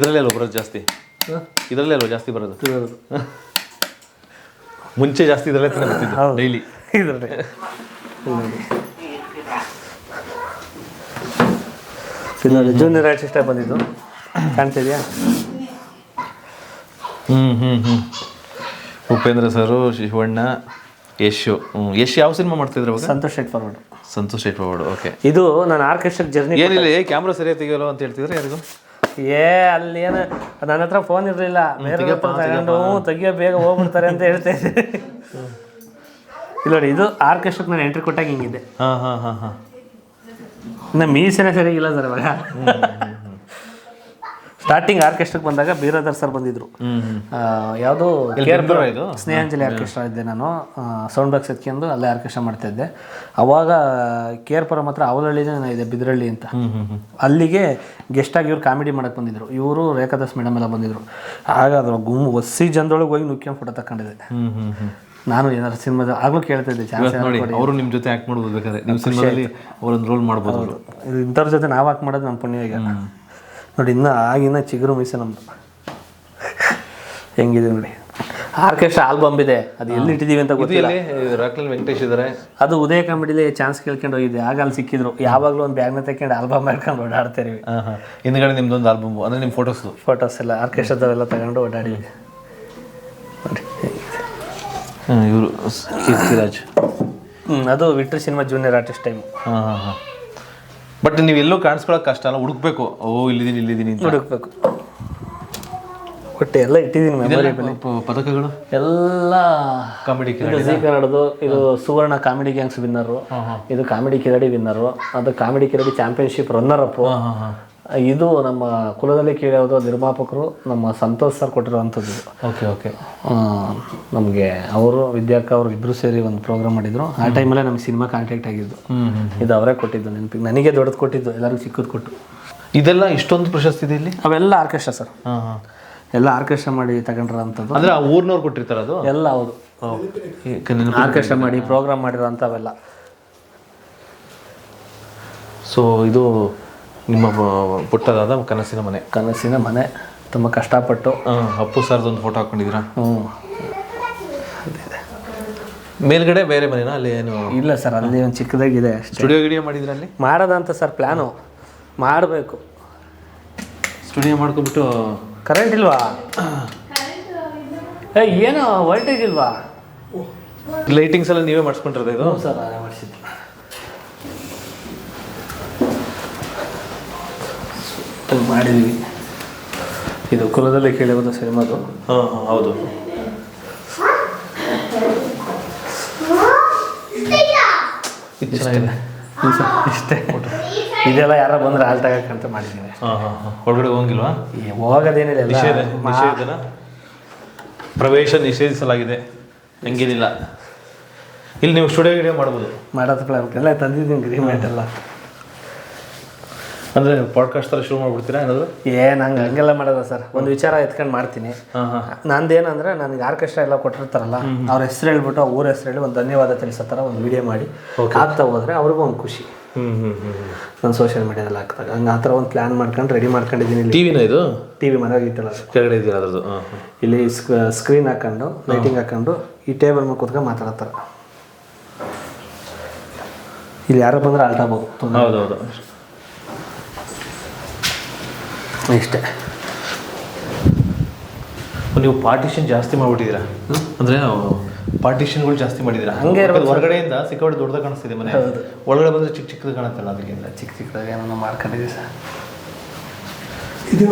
ಇದರಲ್ಲೇ ಅಲ್ವ ಬರೋದು ಜಾಸ್ತಿ, ಇದರಲ್ಲೇ ಅಲ್ವ ಜಾಸ್ತಿ ಬರೋದು. ಮುಂಚೆ ಜಾಸ್ತಿ ಇದರಲ್ಲೇ ತಾನೇ ಬರ್ತಿದ್ದು ಡೈಲಿ ಇದರಲ್ಲಿ. ನೋಡಿ ಜೂನಿಯರ್ ಆರ್ಟಿಸ್ಟ್ ಬಂದಿದ್ದು ಕಾಣ್ತಿದ್ಯಾ? ಉಪೇಂದ್ರ ಸರು, ಶಿವಣ್ಣ, ಯಶ್ ಯಾವ ಸಿನಿಮಾ ಮಾಡ್ತಿದ್ರು ಅವಾಗ? Santosh Shet forward. Santosh Shet forward. Okay. ಇದು ನಾನು ಆರ್ಕೆಸ್ಟ್ರಾ ಜರ್ನಿ ಏನಿಲ್ಲ, ಕ್ಯಾಮ್ರಾ ಸರಿಯಾಗಿ ತೆಗಿಯೋಲ್ಲ ಅಂತ ಹೇಳ್ತಿದ್ರೆ ಯಾರಿಗೂ? ಅಲ್ಲಿ ಏನು ನನ್ನ ಹತ್ರ ಫೋನ್ ಇರಲಿಲ್ಲ, ಬೇರೆ ತಗೊಂಡು ತೆಗಿಯೋ ಬೇಗ ಹೋಗ್ಬಿಡ್ತಾರೆ ಅಂತ ಹೇಳ್ತಾ ಇದ್ದೆ. ಇಲ್ಲ ನೋಡಿ, ಇದು ಆರ್ಕೆಸ್ಟ್ರಾಕ್ಕೆ ನಾನು ಎಂಟ್ರಿ ಕೊಟ್ಟಾಗ ಹಿಂಗಿದೆ. ಇನ್ನು ಮೀಸೆನೇ ಸರಿಯಾಗಿಲ್ಲ ಸರ್ ಅವಾಗ. ಸ್ಟಾರ್ಟಿಂಗ್ ಆರ್ಕೆಸ್ಟ್ರಾಕ್ಕೆ ಬಂದಾಗ ಬೀರಾದರ್ ಸರ್ ಬಂದಿದ್ರು. ಯಾವುದು ಸ್ನೇಹಾಂಜಲಿ ಆರ್ಕೆಸ್ಟ್ರಾ ಇದ್ದೆ ನಾನು, ಸೌಂಡ್ ಬಾಕ್ಸ್ ಎತ್ಕೊಂಡು ಅಲ್ಲೇ ಆರ್ಕೆಸ್ಟ್ರಾ ಮಾಡ್ತಾ ಇದ್ದೆ. ಅವಾಗ ಕೇರ್ಪುರಂ ಹತ್ರ ಅವಲಹಳ್ಳಿನೇ ಇದೆ, ಬಿದ್ರಳ್ಳಿ ಅಂತ. ಅಲ್ಲಿಗೆ ಗೆಸ್ಟಾಗಿ ಇವ್ರು ಕಾಮಿಡಿ ಮಾಡಕ್ಕೆ ಬಂದಿದ್ರು. ಇವರು ರೇಖಾದಾಸ್ ಮೇಡಮ್ ಎಲ್ಲ ಬಂದಿದ್ರು. ಆಗ ಅದ್ರ ಒಸಿ ಜನದೊಳಗೆ ಹೋಗಿ ನುಕ್ಕೊಂಡು ಫೋಟೋ ತಗೊಂಡಿದ್ದೆ. ನಾನು ಏನಾದ್ರು ಸಿನಿಮಾದ ಆಗಲೂ ಕೇಳ್ತಾ ಇದ್ದೆ, ಚಾನ್ಸ್ ನೋಡಿ ಅವರು ನಿಮ್ಮ ಜೊತೆ ಆ್ಯಕ್ಟ್ ಮಾಡ್ಬೋದು, ಬೇಕಾದ್ರೆ ನಿಮ್ಮ ಸಿನಿಮಾದಲ್ಲಿ ಅವರೊಂದು ರೋಲ್ ಮಾಡ್ಬೋದು. ಇಂಥವ್ರ ಜೊತೆ ನಾವು ಆ್ಯಕ್ಟ್ ಮಾಡೋದು ನಮ್ಮ ಪುಣ್ಯ. ಈಗ ನೋಡಿ, ಇನ್ನೂ ಆಗಿನ ಚಿಗುರು ಮೀಸೆ ನಮ್ಮದು ಹೆಂಗಿದೆ ನೋಡಿ. ಆರ್ಕೆಸ್ಟ್ರಾ ಆಲ್ಬಮ್ ಇದೆ, ಅದು ಎಲ್ಲಿ ಇಟ್ಟಿದ್ದೀವಿ ಅಂತ ಗೊತ್ತಿಲ್ಲ. ರಾಕ್ಲೈನ್ ವೆಂಕಟೇಶ್ ಇದ್ದಾರೆ. ಅದು ಉದಯ ಕಾಮಿಡಿಲಿ ಚಾನ್ಸ್ ಕೇಳ್ಕೊಂಡು ಹೋಗಿದ್ದೆ. ಆಗ ಅಲ್ಲಿ ಸಿಕ್ಕಿದ್ರು. ಯಾವಾಗಲೂ ಒಂದು ಬ್ಯಾಗ್ನ ತಗೊಂಡು ಆಲ್ಬಮ್ ಮಾಡ್ಕೊಂಡು ಓಡಾಡ್ತೀವಿ. ಹಿಂದ್ಗಡೆ ನಿಮ್ದೊಂದು ಆಲ್ಬಮ್ ಅಂದರೆ ನಿಮ್ಮ ಫೋಟೋಸ್ ಎಲ್ಲ ಆರ್ಕೆಸ್ಟ್ರಾದವೆಲ್ಲ ತಗೊಂಡು ಓಡಾಡಿದ್ವಿ ನೋಡಿ. ಇವರು ಕೀರ್ತಿರಾಜ್. ಅದು ವಿಟ್ರಿ cinema junior artist time. But ನೀವು ಎಲ್ಲೋ ಕಾಣಿಸ್ಕೊಳಕ್ಕೆ ಕಷ್ಟ ಅಲ್ಲ, ಹುಡುಕ್ಬೇಕು. ಇಲ್ಲಿದ್ದೀನಿ ಹುಡುಕ್ಬೇಕು. ಒಟ್ಟು ಎಲ್ಲ ಇಟ್ಟಿದ್ದೀನಿ ಮೆಮೊರಿಬಲ್. ಪದಕಗಳು ಎಲ್ಲ ಕಾಮಿಡಿ ಜಿ ಕನ್ನಡದು. ಇದು ಸುವರ್ಣ ಕಾಮಿಡಿ ಗ್ಯಾಂಗ್ಸ್ ವಿನ್ನರು, ಇದು ಕಾಮಿಡಿ ಕಿರಡಿ ವಿನ್ನರು, ಅದು ಕಾಮಿಡಿ ಕಿರಡಿ ಚಾಂಪಿಯನ್ಶಿಪ್ ರನ್ನರ್ ಅಪ್. ಇದು ನಮ್ಮ ಕುಲದಲ್ಲಿ ಕೇಳೋದು ನಿರ್ಮಾಪಕರು ನಮ್ಮ ಸಂತೋಷ್ ಸರ್ ಕೊಟ್ಟಿರೋವಂಥದ್ದು. ಓಕೆ. ನಮಗೆ ಅವರು ವಿದ್ಯಾಕ ಅವರು ಇಬ್ಬರು ಸೇರಿ ಒಂದು ಪ್ರೋಗ್ರಾಮ್ ಮಾಡಿದ್ರು. ಆ ಟೈಮಲ್ಲೇ ನಮ್ಮ ಸಿನಿಮಾ ಕಾಂಟ್ಯಾಕ್ಟ್ ಆಗಿದ್ದು. ಇದು ಅವರೇ ಕೊಟ್ಟಿದ್ದು ನೆನಪಿಗೆ. ನನಗೆ ದೊಡ್ಡದು ಕೊಟ್ಟಿದ್ದು, ಎಲ್ಲರಿಗೂ ಚಿಕ್ಕದು ಕೊಟ್ಟು. ಇದೆಲ್ಲ ಇಷ್ಟೊಂದು ಪ್ರಶಸ್ತಿ ಇದೆ ಇಲ್ಲಿ? ಅವೆಲ್ಲ ಆರ್ಕೆಸ್ಟ್ರಾ ಸರ್, ಎಲ್ಲ ಆರ್ಕೆಸ್ಟ್ರಾ ಮಾಡಿ ತಗೊಂಡಿರೋಂಥದ್ದು. ಅಂದರೆ ಆ ಊರಿನವ್ರು ಕೊಟ್ಟಿರ್ತಾರೆ ಅದು ಎಲ್ಲ? ಹೌದು, ಆರ್ಕೆಸ್ಟ್ರಾ ಮಾಡಿ ಪ್ರೋಗ್ರಾಮ್ ಮಾಡಿರೋಂಥವೆಲ್ಲ. ಸೊ ಇದು ನಿಮ್ಮ ಪುಟ್ಟದಾದ ಕನಸಿನ ಮನೆ. ತುಂಬ ಕಷ್ಟಪಟ್ಟು ಅಪ್ಪು ಸರ್ದೊಂದು ಫೋಟೋ ಹಾಕೊಂಡಿದ್ದೀರಾ? ಮೇಲ್ಗಡೆ ಬೇರೆ ಮನೆನಾ? ಅಲ್ಲಿ ಏನು ಇಲ್ಲ ಸರ್, ಅಲ್ಲಿ ಒಂದು ಚಿಕ್ಕದಾಗಿದೆ. ಸ್ಟುಡಿಯೋ ಗಿಡಿಯೋ ಮಾಡಿದ್ರೆ ಅಲ್ಲಿ ಮಾಡೋದಂತ ಸರ್ ಪ್ಲ್ಯಾನು ಮಾಡಬೇಕು. ಸ್ಟುಡಿಯೋ ಮಾಡ್ಕೊಬಿಟ್ಟು. ಕರೆಂಟ್ ಇಲ್ವಾ? ಏನೋ ವೋಲ್ಟೇಜ್ ಇಲ್ವಾ? ಲೈಟಿಂಗ್ಸ್ ಎಲ್ಲ ನೀವೇ ಮಾಡಿಸ್ಕೊಂಡಿರೋದು? ಇದು ಸರ್ ನಾನೇ ಮಾಡಿಸಿದ್ದು. ಮಾಡಿದ್ವಿ. ಇದು ಕುಲದಲ್ಲಿ ಕೇಳಿರೋದು ಸಿನಿಮಾದು. ಹೌದು. ಇಷ್ಟೇ. ಇದೆಲ್ಲ ಯಾರ ಬಂದ್ರೆ ಹಾಲ್ ತಗೋಕ್ಕಂತ ಮಾಡಿದ್ದೀವಿ. ಒಳಗಡೆ ಹೋಗಂಗಿಲ್ವಾ? ಹೋಗೋದೇನಿಲ್ಲ, ಪ್ರವೇಶ ನಿಷೇಧಿಸಲಾಗಿದೆ. ಹಂಗೇನಿಲ್ಲ. ಇಲ್ಲಿ ನೀವು ಸ್ಟುಡಿಯೋ ಗಿಡಿಯೋ ಮಾಡ್ಬೋದು. ಮಾಡೋದಕ್ಕೆಲ್ಲ ತಂದಿದ್ದೀನಿ ಗ್ರೀಮೆಂಟ್ ಎಲ್ಲ. ಅಂದರೆ ಪಾಡ್ಕಾಸ್ಟ್ ಥರ ಶುರು ಮಾಡ್ಬಿಡ್ತೀರಾ ಏನಾದರೂ? ನಂಗೆ ಹಂಗೆಲ್ಲ ಮಾಡೋದ ಸರ್, ಒಂದು ವಿಚಾರ ಎತ್ಕೊಂಡು ಮಾಡ್ತೀನಿ. ನಂದೇನಂದ್ರೆ, ನನಗೆ ಆರ್ಕೆಸ್ಟ್ರಾ ಎಲ್ಲ ಕೊಟ್ಟಿರ್ತಾರಲ್ಲ, ಅವ್ರ ಹೆಸರು ಹೇಳ್ಬಿಟ್ಟು ಊರ ಹೆಸರು ಹೇಳಿ ಒಂದು ಧನ್ಯವಾದ ತಿಳಿಸೋ ಥರ ಒಂದು ವಿಡಿಯೋ ಮಾಡಿ ಆಗ್ತಾ ಹೋದರೆ ಅವ್ರಿಗೂ ಒಂದು ಖುಷಿ. ನಾನು ಸೋಷಿಯಲ್ ಮೀಡಿಯಾದಲ್ಲಿ ಹಾಕ್ದಾಗ ಹಂಗೆ ಆ ಥರ ಒಂದು ಪ್ಲ್ಯಾನ್ ಮಾಡ್ಕೊಂಡು ರೆಡಿ ಮಾಡ್ಕೊಂಡಿದ್ದೀನಿ. ಟಿ ವಿ ಮನೆಯಾಗ ಇತ್ತಲ್ಲ ಕೆಳಗಡೆ ಇದೆಯಲ್ಲ ಅದ್ರದ್ದು. ಇಲ್ಲಿ ಸ್ಕ್ರೀನ್ ಹಾಕೊಂಡು ಲೈಟಿಂಗ್ ಹಾಕೊಂಡು ಈ ಟೇಬಲ್ ಮೇಲೆ ಕೂತ್ಕೊಂಡು ಮಾತಾಡ್ತಾರೆ. ಇಲ್ಲಿ ಯಾರು ಬಂದರೆ ಆಲ್ಟಾಬೋದು. ಹೌದೌದು, ಇಷ್ಟೇ. ನೀವು ಪಾರ್ಟಿಷನ್ ಜಾಸ್ತಿ ಮಾಡಿಬಿಟ್ಟಿದ್ದೀರಾ, ಅಂದರೆ ಪಾರ್ಟಿಷನ್ಗಳು ಜಾಸ್ತಿ ಮಾಡಿದ್ದೀರಾ. ಹಂಗೆ ಹೊರಗಡೆಯಿಂದ ಸಿಕ್ಕಾಪಟ್ಟೆ ದೊಡ್ಡದಾಗ ಕಾಣಿಸ್ತಿದೆ ಮನೆ, ಒಳಗಡೆ ಬಂದರೆ ಚಿಕ್ಕದು ಕಾಣುತ್ತಲ್ಲ, ಅದಕ್ಕಿಂತ ಚಿಕ್ಕದಾಗಿ ಏನೋ ಮಾಡ್ಕೊಂಡಿದ್ದೀವಿ ಸರ್.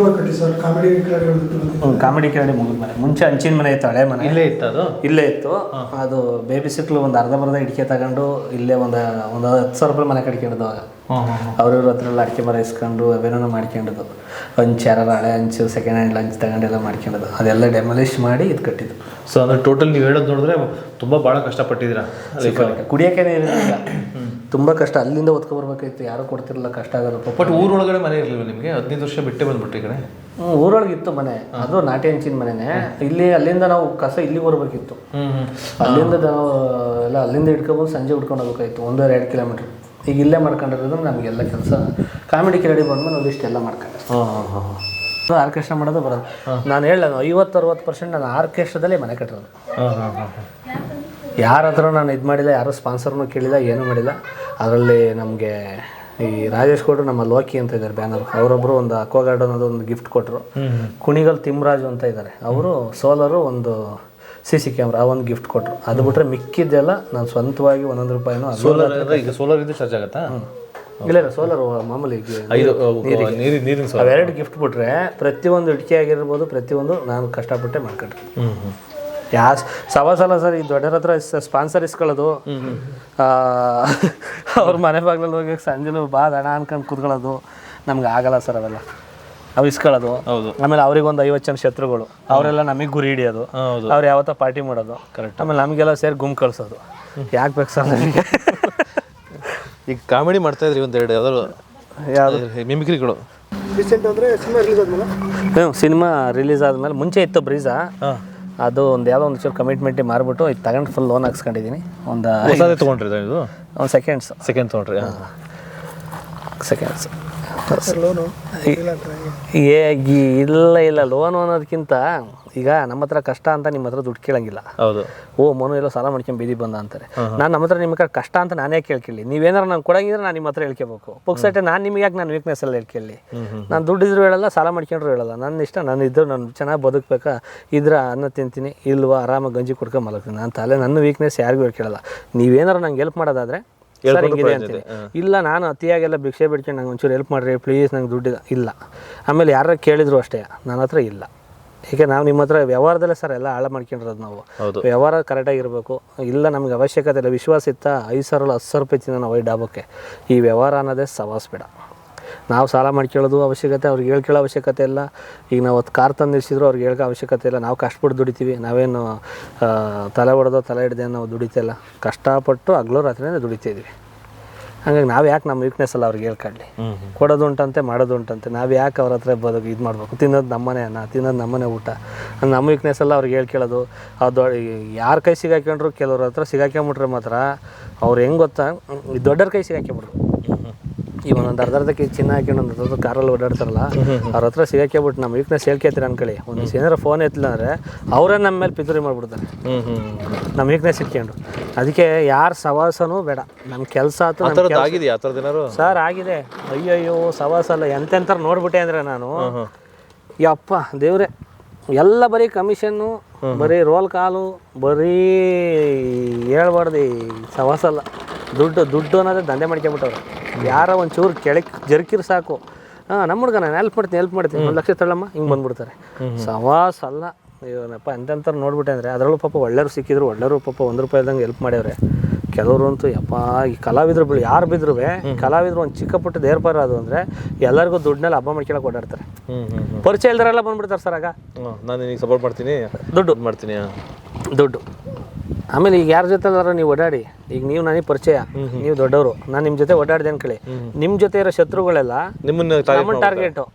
ಕಾಮಿಡಿ ಕಿರಡಿ ಮುಗಿದ ಮನೆ. ಮುಂಚೆ ಹಂಚಿನ ಮನೆ ಇತ್ತು, ಹಳೆ ಮನೆ. ಇಲ್ಲೇ ಇತ್ತು. ಅದು ಬೇಬಿ ಸಿಕ್ಲು ಒಂದು ಅರ್ಧ ಇಡಿಕೆ ತಗೊಂಡು ಇಲ್ಲೇ ಒಂದು 10,000 ರೂಪಾಯಿ ಮನೆ ಕಟ್ಕೊಂಡಿದ್ದು. ಅವಾಗ ಅವ್ರವ್ರ ಹತ್ರ ಎಲ್ಲ ಅಡಿಕೆ ಮರ ಇಸ್ಕೊಂಡು ಅವೇನೋ ಮಾಡ್ಕೊಂಡಿದ್ದು. ಹಂಚು ಯಾರು ಹಳೆ ಹಂಚು ಸೆಕೆಂಡ್ ಹ್ಯಾಂಡ್ ಲಂಚ್ ತಗೊಂಡೆಲ್ಲ ಮಾಡ್ಕೊಂಡಿದ್ದು. ಅದೆಲ್ಲ ಡೆಮಾಲಿಷ್ ಮಾಡಿ ಇದು ಕಟ್ಟಿದ್ದು. ಸೊ ಅಂದರೆ ಟೋಟಲ್ ನೀವು ಹೇಳೋದು ನೋಡಿದ್ರೆ ತುಂಬ ಭಾಳ ಕಷ್ಟಪಟ್ಟಿದ್ದೀರಾ. ಕುಡಿಯೋಕೆ ಇರಲಿಲ್ಲ, ತುಂಬ ಕಷ್ಟ. ಅಲ್ಲಿಂದ ಹೊತ್ಕೊಬರ್ಬೇಕಾಯ್ತು, ಯಾರು ಕೊಡ್ತಿರಲಿಲ್ಲ, ಕಷ್ಟ ಆಗೋದು. ಬಟ್ ಊರೊಳಗಡೆ ಮನೆ ಇರಲಿಲ್ಲ ನಿಮಗೆ? 15 ವರ್ಷ ಬಿಟ್ಟೆ ಬಂದ್ಬಿಟ್ಟು ಈ ಕಡೆ? ಊರೊಳಗಿತ್ತು ಮನೆ, ಅದು ನಾಟಿ ಹಂಚಿನ ಮನೆನೇ. ಅಲ್ಲಿಂದ ನಾವು ಕಸ ಇಲ್ಲಿ ಬರ್ಬೇಕಿತ್ತು. ಅಲ್ಲಿಂದ ನಾವು ಎಲ್ಲ ಅಲ್ಲಿಂದ ಇಟ್ಕೊಬೋದು, ಸಂಜೆ ಉಟ್ಕೊಂಡು ಹೋಗ್ಬೇಕಾಯ್ತು 1-2 ಕಿಲೋಮೀಟ್ರ್. ಈಗ ಇಲ್ಲೇ ಮಾಡ್ಕೊಂಡಿರೋದು ನಮಗೆಲ್ಲ ಕೆಲಸ. ಕಾಮಿಡಿ ಕಿರಡಿ ಬಂದ್ಮೇಲೆ ಒಂದಿಷ್ಟೆಲ್ಲ ಮಾಡ್ಕೊಂಡು ಆರ್ಕೆಸ್ಟ್ರಾ ಮಾಡೋದು ಬರೋದು. ನಾನು ಹೇಳ 50-60% ನಾನು ಆರ್ಕೆಸ್ಟ್ರಾದಲ್ಲಿ ಮನೆ ಕಟ್ಟಿರೋದು. ಯಾರ ಹತ್ರ ನಾನು ಇದು ಮಾಡಿಲ್ಲ, ಯಾರು ಸ್ಪಾನ್ಸರ್ನೂ ಕೇಳಿಲ್ಲ, ಏನೂ ಮಾಡಿಲ್ಲ. ಅದರಲ್ಲಿ ನಮಗೆ ಈ ರಾಜೇಶ್ ಗೌಡ್ರು, ನಮ್ಮ ಲೋಕಿ ಅಂತ ಇದ್ದಾರೆ ಬ್ಯಾನರ್, ಅವರೊಬ್ಬರು ಒಂದು ಅಕ್ವಾಗಾರ್ಡನ್ ಅದು ಒಂದು ಗಿಫ್ಟ್ ಕೊಟ್ಟರು. ಕುಣಿಗಲ್ ತಿಮ್ರಾಜು ಅಂತ ಇದ್ದಾರೆ, ಅವರು ಸೋಲರು ಒಂದು CC ಕ್ಯಾಮ್ರಾ ಒಂದು ಗಿಫ್ಟ್ ಕೊಟ್ಟರು. ಅದು ಬಿಟ್ಟರೆ ಮಿಕ್ಕಿದ್ದೆಲ್ಲ ನಾನು ಸ್ವಂತವಾಗಿ ₹1 ಈಗ ಸೋಲಾರ್ ಇದು ಚಾರ್ಜ್ ಆಗುತ್ತಾ? ಇಲ್ಲ ಸೋಲಾರ್ ಮಾಮೂಲಿ ನೀರಿನ ಅವೆರಡು ಗಿಫ್ಟ್ ಬಿಟ್ರೆ ಪ್ರತಿಯೊಂದು ಇಟ್ಕೆ ಆಗಿರ್ಬೋದು, ಪ್ರತಿಯೊಂದು ನಾನು ಕಷ್ಟಪಟ್ಟೆ ಮಾಡ್ಕೊಂಡ್ರಿ. ಸಲ ಸರ್ ಈ ದೊಡ್ಡರ ಹತ್ರ ಸ್ಪಾನ್ಸರ್ ಇಸ್ಕೊಳ್ಳೋದು, ಅವ್ರ ಮನೆ ಬಾಗ್ಲಲ್ಲಿ ಹೋಗಿ ಸಂಜೆಲು ಬಾ ದಣ ಅನ್ಕೊಂಡು ಕೂತ್ಕೊಳ್ಳೋದು ನಮ್ಗೆ ಆಗಲ್ಲ ಸರ್. ಅವೆಲ್ಲ ಅವು ಇಸ್ಕೊಳ್ಳೋದು. ಆಮೇಲೆ ಅವ್ರಿಗೊಂದು 50 ಜನ ಶತ್ರುಗಳು, ಅವರೆಲ್ಲ ನಮಗೆ ಗುರಿ ಹಿಡಿಯೋದು, ಅವ್ರು ಯಾವತ್ತೋ ಪಾರ್ಟಿ ಮಾಡೋದು. ಕರೆಕ್ಟ್. ಆಮೇಲೆ ನಮಗೆಲ್ಲ ಸೇರಿ ಗುಂಪು ಕಳ್ಸೋದು. ಯಾಕೆ ಬೇಕು ಸರ್ ನನಗೆ? ಈಗ ಕಾಮಿಡಿ ಮಾಡ್ತಾ ಇದ್ರಿ ಒಂದೆರಡು ಯಾವುದು ಮಿಮಿಕ್ರಿಗಳು ರೀಸೆಂಟ್ ಅಂದರೆ ಸಿನಿಮಾ ರಿಲೀಸ್ ಆದಮೇಲೆ ಮುಂಚೆ ಇತ್ತು ಬ್ರೀಸಾ, ಅದು ಒಂದು ಯಾವುದೋ ಒಂದು ಚೂರು ಕಮಿಟ್ಮೆಂಟ್ ಮಾರ್ಬಿಟ್ಟು ಇದು ತಗೊಂಡು ಫುಲ್ ಲೋನ್ ಹಾಕ್ಸ್ಕೊಂಡಿದ್ದೀನಿ. ಒಂದು ತೊಗೊಂಡ್ರಿ ಇದು ಒಂದು ಸೆಕೆಂಡ್ ತೊಗೊಂಡ್ರಿ. ಸೆಕೆಂಡ್ಸ್ ಲೋನು ಇಲ್ಲ ಲೋನು ಅನ್ನೋದಕ್ಕಿಂತ ಈಗ ನಮ್ಮ ಹತ್ರ ಕಷ್ಟ ಅಂತ ನಿಮ್ಮ ಹತ್ರ ದುಡ್ಡು ಕೇಳಂಗಿಲ್ಲ. ಹೌದು. ಮೋನು ಎಲ್ಲೋ ಸಾಲ ಮಾಡ್ಕೊಂಡು ಬೀದಿ ಬಂದ ಅಂತಾರೆ. ನಾನು ನಮ್ಮ ಹತ್ರ ನಿಮ್ಮ ಕಷ್ಟ ಅಂತ ನಾನೇ ಕೇಳ್ಕೊಳ್ಳಿ. ನೀವೇನಾರು ನಾನು ಕೊಡಂಗಿದ್ರೆ ನಾನು ನಿಮ್ಮ ಹತ್ರ ಹೇಳ್ಕೋಬೇಕು. ಪುಕ್ಸಟ್ಟೆ ನಾನು ನಿಮಗೆ ಯಾಕೆ ನಾನು ವೀಕ್ನೆಸ್ ಎಲ್ಲ ಹೇಳ್ಕೊಳ್ಳಿ? ನಾನು ದುಡ್ಡಿದ್ರು ಹೇಳಲ್ಲ, ಸಾಲ ಮಾಡ್ಕೊಂಡ್ರು ಹೇಳಲ್ಲ. ನನ್ನ ಇಷ್ಟ, ನಾನು ಇದ್ದರು ನಾನು ಚೆನ್ನಾಗಿ ಬದುಕಬೇಕಾ, ಇದ್ರೆ ಅನ್ನ ತಿಂತೀನಿ, ಇಲ್ವಾ ಆರಾಮಾಗಿ ಗಂಜಿ ಕುಡ್ಕೊಂಡು ಮಲಗ್ತೀನಿ. ನಾನು ತಲೆ ನನ್ನ ವೀಕ್ನೆಸ್ ಯಾರಿಗೂ ಹೇಳ್ಕೊಳ್ಳಲ್ಲ. ನೀವೇನಾರು ನಂಗೆ ಹೆಲ್ಪ್ ಮಾಡೋದಾದರೆ ಸರ್ ಹಿಂಗಿದೆ ಅಂತೀನಿ. ಇಲ್ಲ ನಾನು ಅತಿಯಾಗೆಲ್ಲ ಭಿಕ್ಷೆ ಬಿಡ್ಕೊಂಡು ನಂಗೆ ಒಂಚೂರು ಹೆಲ್ಪ್ ಮಾಡಿರಿ ಪ್ಲೀಸ್, ನಂಗೆ ದುಡ್ಡಿಲ್ಲ ಇಲ್ಲ. ಆಮೇಲೆ ಯಾರು ಕೇಳಿದ್ರು ಅಷ್ಟೇ, ನನ್ನ ಹತ್ರ ಇಲ್ಲ. ಏಕೆ ನಾವು ನಿಮ್ಮ ಹತ್ರ ವ್ಯವಹಾರದಲ್ಲೇ ಸರ್ ಎಲ್ಲ ಹಾಳು ಮಾಡ್ಕೊಂಡಿರೋದು. ನಾವು ವ್ಯವಹಾರ ಕರೆಕ್ಟಾಗಿರಬೇಕು. ಇಲ್ಲ ನಮಗೆ ಅವಶ್ಯಕತೆ ಇಲ್ಲ, ವಿಶ್ವಾಸ ಇತ್ತಾ 5,000 ₹10,000 ತಿನ್ನ ನಾವು ಡಾಬಕ್ಕೆ. ಈ ವ್ಯವಹಾರ ಅನ್ನೋದೇ ಸವಾಸ್ ಬೇಡ. ನಾವು ಸಾಲ ಮಾಡ್ಕೊಳ್ಳೋದು ಅವಶ್ಯಕತೆ, ಅವ್ರಿಗೆ ಹೇಳ್ಕೊಳ್ಳೋ ಅವಶ್ಯಕತೆ ಇಲ್ಲ. ಈಗ ನಾವು ಅದು ಕಾರ್ ತಂದು ನಿಲ್ಸಿದ್ರು ಅವ್ರಿಗೆ ಹೇಳ್ಕೋ ಅವಶ್ಯಕತೆ ಇಲ್ಲ. ನಾವು ಕಷ್ಟಪಟ್ಟು ದುಡಿತೀವಿ, ನಾವೇನು ತಲೆ ಹೊಡೆದೋ ತಲೆ ಹಿಡ್ದೆ ನಾವು ದುಡಿತಿಲ್ಲ. ಕಷ್ಟಪಟ್ಟು ಹಗಲು ರಾತ್ರಿಯಿಂದ ದುಡಿತಿದ್ದೀವಿ. ಹಂಗಾಗಿ ನಾವು ಯಾಕೆ ನಮ್ಮ ವೀಕ್ನೆಸ್ ಎಲ್ಲ ಅವ್ರಿಗೆ ಹೇಳ್ಕೊಳ್ಳಿ? ಕೊಡೋದು ಉಂಟಂತೆ, ಮಾಡೋದು ಉಂಟಂತೆ. ನಾವು ಯಾಕೆ ಅವ್ರ ಹತ್ರ ಬದುಕು ಇದು ಮಾಡಬೇಕು? ತಿನ್ನೋದು ನಮ್ಮನೆ ಅನ್ನ, ತಿನ್ನೋದು ನಮ್ಮನೆ ಊಟ. ನಮ್ಮ ವೀಕ್ನೆಸ್ ಎಲ್ಲ ಅವ್ರಿಗೆ ಹೇಳ್ಕೊಳ್ಳೋದು. ಅದು ಯಾರ ಕೈ ಸಿಗಾಕೊಂಡ್ರು, ಕೆಲವ್ರ ಹತ್ರ ಸಿಗಾಕೊಂಬಿಟ್ರೆ ಮಾತ್ರ ಅವ್ರು ಹೆಂಗೆ ಗೊತ್ತಾ, ದೊಡ್ಡರ ಕೈ ಸಿಗಾಕೊಂಬಿಟ್ರು. ಈಗ ಒಂದು ಅರ್ಧಕ್ಕೆ ಚಿನ್ನ ಹಾಕೊಂಡು ಒಂದು ಅರ್ಧ ಕಾರಲ್ಲಿ ಓಡಾಡ್ತಾರಲ್ಲ, ಅವ್ರ ಹತ್ರ ಸಿಗಾಕ್ಬಿಟ್ಟು ನಮ್ಮ ವೀಕ್ನೆಸ್ ಹೇಳ್ಕೊತೀರ ಅನ್ಕೊಳ್ಳಿ. ಒಂದು ಏನಾರು ಫೋನ್ ಎತ್ತಿಲ್ಲ ಅಂದರೆ ಅವರೇ ನಮ್ಮ ಮೇಲೆ ಪಿತೂರಿ ಮಾಡಿಬಿಡ್ತಾರೆ, ನಮ್ಮ ವೀಕ್ನೆಸ್ ಇಟ್ಕೊಂಡು. ಅದಕ್ಕೆ ಯಾರ ಸವಾಸನೂ ಬೇಡ. ನಮ್ಮ ಕೆಲಸ ಆಯ್ತು ಸರ್ ಆಗಿದೆ. ಅಯ್ಯಯ್ಯೋ ಸವಾಸ ಅಲ್ಲ, ಎಂತೆಂಥವ್ರು ನೋಡ್ಬಿಟ್ಟೆ ಅಂದರೆ ನಾನು ಯಪ್ಪ ದೇವ್ರೆ, ಎಲ್ಲ ಬರೀ ಕಮಿಷನ್ನು, ಬರೀ ರೋಲ್ ಕಾಲು, ಬರೀ ಹೇಳ್ಬಾರ್ದು ಸವಾಸ ಅಲ್ಲ. ದುಡ್ಡು ಅನ್ನೋದೇ ದಂಧೆ ಮಾಡ್ಕೊಂಬಿಟ್ಟವ್ರು. ಯಾರೋ ಒಂಚೂರು ಕೆಳಗೆ ಜರ್ಕಿರು ಸಾಕು, ನಮ್ಮ ಹುಡುಗ ನಾನು ಹೆಲ್ಪ್ ಮಾಡ್ತೀನಿ 1 ಲಕ್ಷ ತಗೊಳ್ಳಮ್ಮ, ಹಿಂಗೆ ಬಂದ್ಬಿಡ್ತಾರೆ. ಸವಾಸ ಅಲ್ಲ. ಇವನಪ್ಪ ಎಂತೆಂಥವ್ರು ನೋಡ್ಬಿಟ್ಟೆ ಅಂದರೆ ಅದರಲ್ಲೂ ಪಾಪ ಒಳ್ಳೆಯವ್ರು ಸಿಕ್ಕಿದ್ರು, ಒಳ್ಳೆಯವರು ಪಾಪ ₹1 ಇಲ್ದಂಗೆ ಹೆಲ್ಪ್ ಮಾಡ್ಯವ್ರೆ. ಕೆಲವರು ಅಂತೂ ಯಪ್ಪ ಈ ಕಲಾವಿದರು ಯಾರು ಬಿದ್ರು ಕಲಾವಿದರು ಒಂದು ಚಿಕ್ಕ ಪುಟ್ಟ ದೇರ್ಪಾರ ಅದು ಅಂದರೆ ಎಲ್ಲರಿಗೂ ದುಡ್ಡನ್ನೆಲ್ಲ ಹಬ್ಬ ಮಾಡ್ಕೊಳಕ್ಕೆ ಓಡಾಡ್ತಾರೆ. ಪರಿಚಯ ಇಲ್ದಾರೆಲ್ಲ ಬಂದ್ಬಿಡ್ತಾರೆ ಸರ್. ಆಗ ನಾನು ನಿನಗೆ ಸಪೋರ್ಟ್ ಮಾಡ್ತೀನಿ, ದುಡ್ಡು. ಆಮೇಲೆ ಈಗ ಯಾರ ಜೊತೆ ನೀವು ಓಡಾಡಿ, ಈಗ ನೀವು ನನಗೆ ಪರಿಚಯ, ನೀವು ದೊಡ್ಡವರು, ನಾನು ನಿಮ್ಮ ಜೊತೆ ಓಡಾಡ್ದೆ ಅನ್ಕೊಳ್ಳಿ, ನಿಮ್ಮ ಜೊತೆ ಇರೋ ಶತ್ರುಗಳೆಲ್ಲ ನಮ್ಮನ್ನು ಟಾರ್ಗೆಟು.